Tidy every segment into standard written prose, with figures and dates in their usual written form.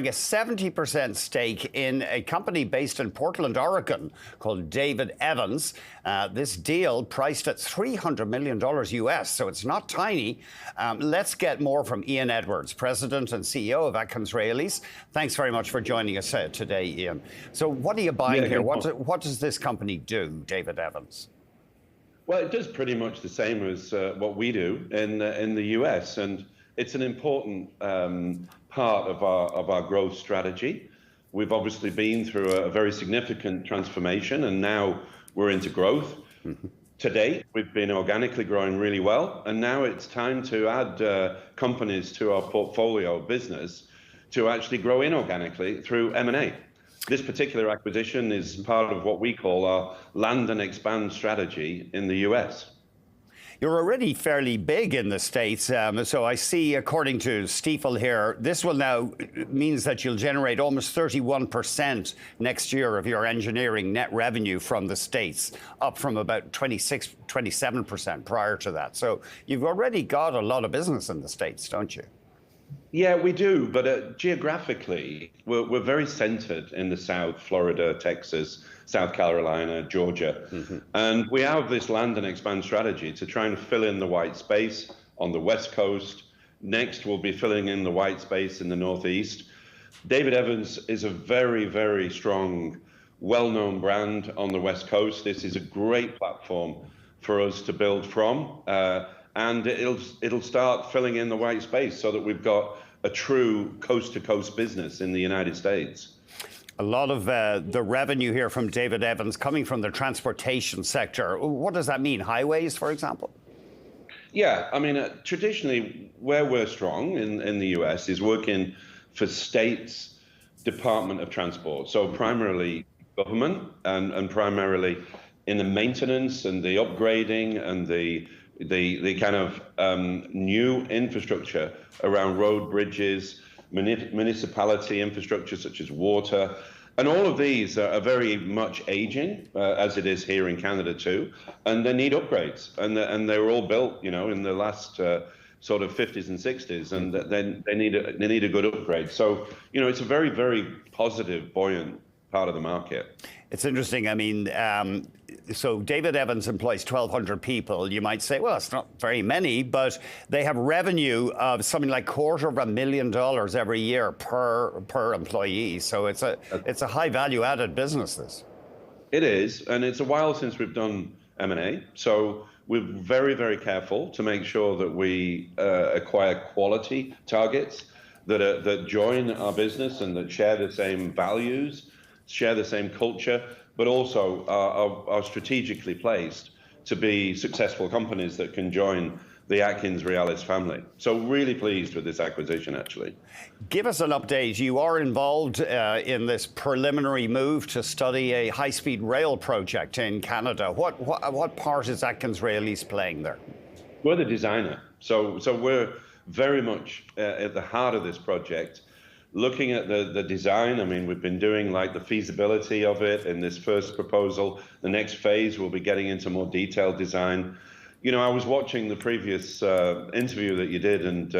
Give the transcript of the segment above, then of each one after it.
acquiring a 70% stake in a company based in Portland, Oregon, called David Evans. This deal priced at $300 million US, so it's not tiny. Let's get more from Ian Edwards, President and CEO of AtkinsRealis. Thanks very much for joining us today, Ian. So what are you buying here? What does this company do, David Evans? Well, it does pretty much the same as what we do in the US, and it's an important part of our growth strategy. We've obviously been through a very significant transformation, and now we're into growth. To date, we've been organically growing really well, and now it's time to add companies to our portfolio of business to actually grow inorganically through M&A. This particular acquisition is part of what we call our land and expand strategy in the US. You're already fairly big in the States, so I see, according to Stifel here, this will now means that you'll generate almost 31% next year of your engineering net revenue from the States, up from about 27% prior to that. So you've already got a lot of business in the States, don't you? Yeah, we do, but geographically, we're very centered in the South, Florida, Texas, South Carolina, Georgia. And we have this land and expand strategy to try and fill in the white space on the West Coast. Next, we'll be filling in the white space in the Northeast. David Evans is a very, very strong, well-known brand on the West Coast. This is a great platform for us to build from. And it'll start filling in the white space so that we've got a true coast-to-coast business in the United States. A lot of the revenue here from David Evans coming from the transportation sector. What does that mean? Highways, for example? Yeah, I mean, traditionally, where we're strong in the US is working for states' Department of Transport. So primarily government and primarily in the maintenance and the upgrading and the kind of new infrastructure around road, bridges, municipality infrastructure such as water. And all of these are very much aging, as it is here in Canada too, and they need upgrades. And they were all built, you know, in the last sort of 50s and 60s, and then they need a good upgrade. So, you know, it's a very, very positive, buoyant part of the market. It's interesting. I mean, so David Evans employs 1,200 people. You might say, well, it's not very many, but they have revenue of something like $250,000 every year per employee. So it's a high value added business, this. It is, and it's a while since we've done M&A. So we're very, very careful to make sure that we acquire quality targets that join our business and that share the same values, share the same culture, but also are strategically placed to be successful companies that can join the AtkinsRealis family. So really pleased with this acquisition, actually. Give us an update. You are involved in this preliminary move to study a high-speed rail project in Canada. What part is AtkinsRealis playing there? We're the designer. So we're very much at the heart of this project. Looking at the design, I mean, we've been doing like the feasibility of it in this first proposal. The next phase, we'll be getting into more detailed design. You know, I was watching the previous interview that you did, and,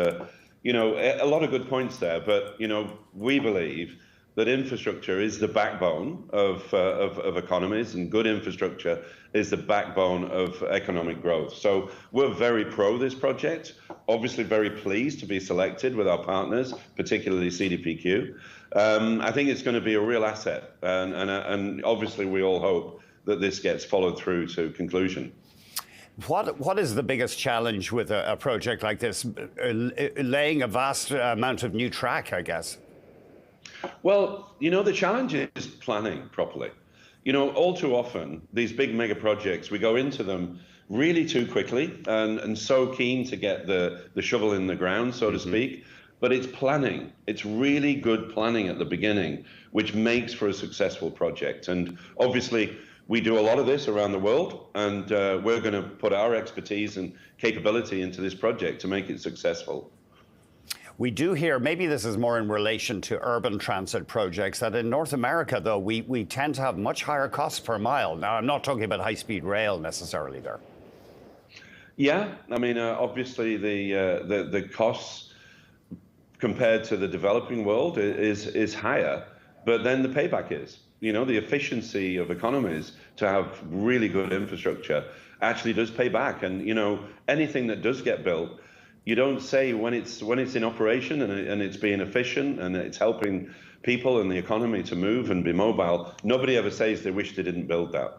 you know, a lot of good points there. But, you know, we believe that infrastructure is the backbone of economies, and good infrastructure is the backbone of economic growth. So we're very pro this project, obviously very pleased to be selected with our partners, particularly CDPQ. I think it's going to be a real asset, and obviously we all hope that this gets followed through to conclusion. What is the biggest challenge with a project like this? Laying a vast amount of new track, I guess. Well, you know, the challenge is planning properly. You know, all too often, these big mega projects, we go into them really too quickly and so keen to get the shovel in the ground, so to speak. But it's planning. It's really good planning at the beginning, which makes for a successful project. And obviously, we do a lot of this around the world, and we're going to put our expertise and capability into this project to make it successful. We do hear, maybe this is more in relation to urban transit projects, that in North America, though, we tend to have much higher costs per mile. Now, I'm not talking about high-speed rail necessarily there. Yeah, I mean, obviously the costs compared to the developing world is higher, but then the payback is. The efficiency of economies to have really good infrastructure actually does pay back. And, anything that does get built, you don't say when it's in operation and it's being efficient and it's helping people and the economy to move and be mobile, nobody ever says they wish they didn't build that.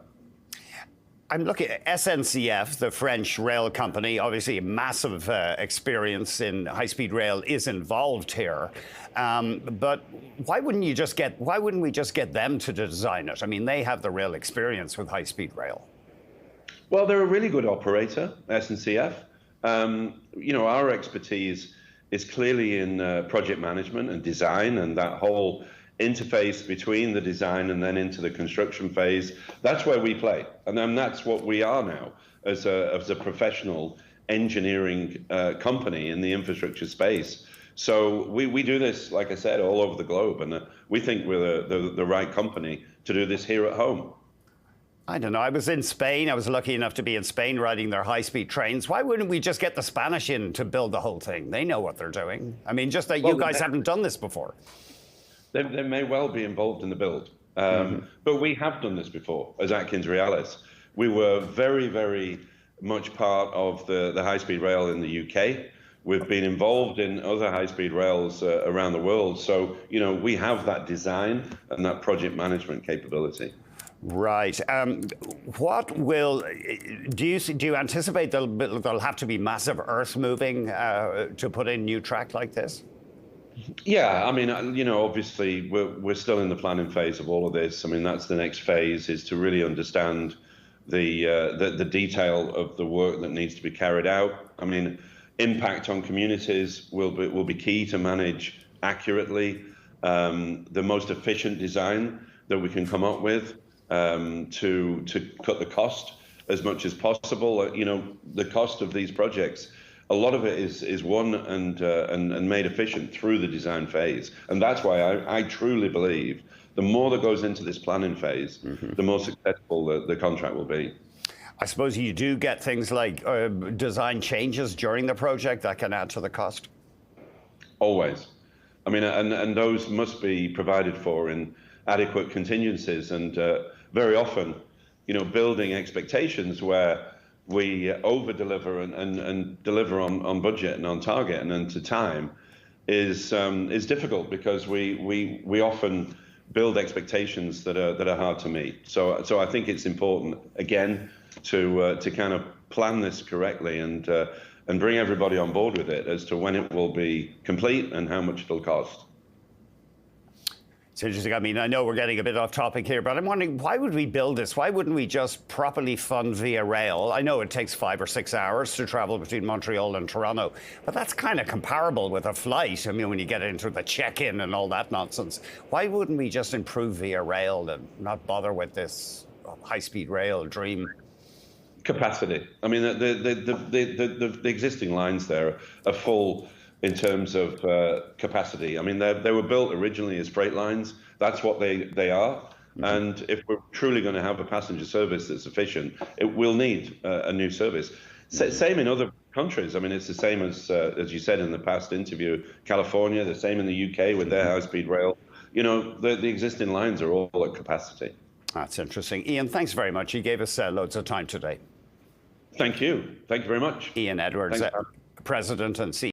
I'm looking at SNCF, the French rail company. Obviously, massive experience in high-speed rail is involved here. But why wouldn't we just get them to design it? I mean, they have the real experience with high-speed rail. Well, they're a really good operator, SNCF. Our expertise is clearly in project management and design, and that whole interface between the design and then into the construction phase. That's where we play, and then that's what we are now as a professional engineering company in the infrastructure space. So we do this, like I said, all over the globe, and we think we're the right company to do this here at home. I don't know. I was in Spain. I was lucky enough to be in Spain riding their high-speed trains. Why wouldn't we just get the Spanish in to build the whole thing? They know what they're doing. I mean, just that you guys haven't done this before. They may well be involved in the build. But we have done this before as AtkinsRealis. We were very, very much part of the high-speed rail in the UK. We've been involved in other high-speed rails around the world. So, we have that design and that project management capability. Right. Do you anticipate there'll have to be massive earth moving to put in new track like this? Yeah, I mean, obviously we're still in the planning phase of all of this. I mean, that's the next phase, is to really understand the detail of the work that needs to be carried out. I mean, impact on communities will be key to manage accurately. The most efficient design that we can come up with to cut the cost as much as possible. The cost of these projects, a lot of it is won and made efficient through the design phase. And that's why I truly believe the more that goes into this planning phase, the more successful the contract will be. I suppose you do get things like design changes during the project that can add to the cost? Always. I mean, and those must be provided for in adequate contingencies, and very often, building expectations where we over-deliver and deliver on budget and on target and to time is difficult, because we often build expectations that are hard to meet. So I think it's important, again, to kind of plan this correctly and bring everybody on board with it as to when it will be complete and how much it'll cost. It's interesting. I mean, I know we're getting a bit off topic here, but I'm wondering, why would we build this? Why wouldn't we just properly fund via rail? I know it takes 5 or 6 hours to travel between Montreal and Toronto, but that's kind of comparable with a flight. I mean, when you get into the check-in and all that nonsense, why wouldn't we just improve via rail and not bother with this high-speed rail dream? Capacity. I mean, the existing lines there are full in terms of capacity. I mean, they were built originally as freight lines. That's what they are. And if we're truly going to have a passenger service that's efficient, it will need a new service. Same in other countries. I mean, it's the same as you said in the past interview, California, the same in the UK with their high-speed rail. The existing lines are all at capacity. That's interesting. Ian, thanks very much. You gave us loads of time today. Thank you. Thank you very much. Ian Edwards, President and CEO.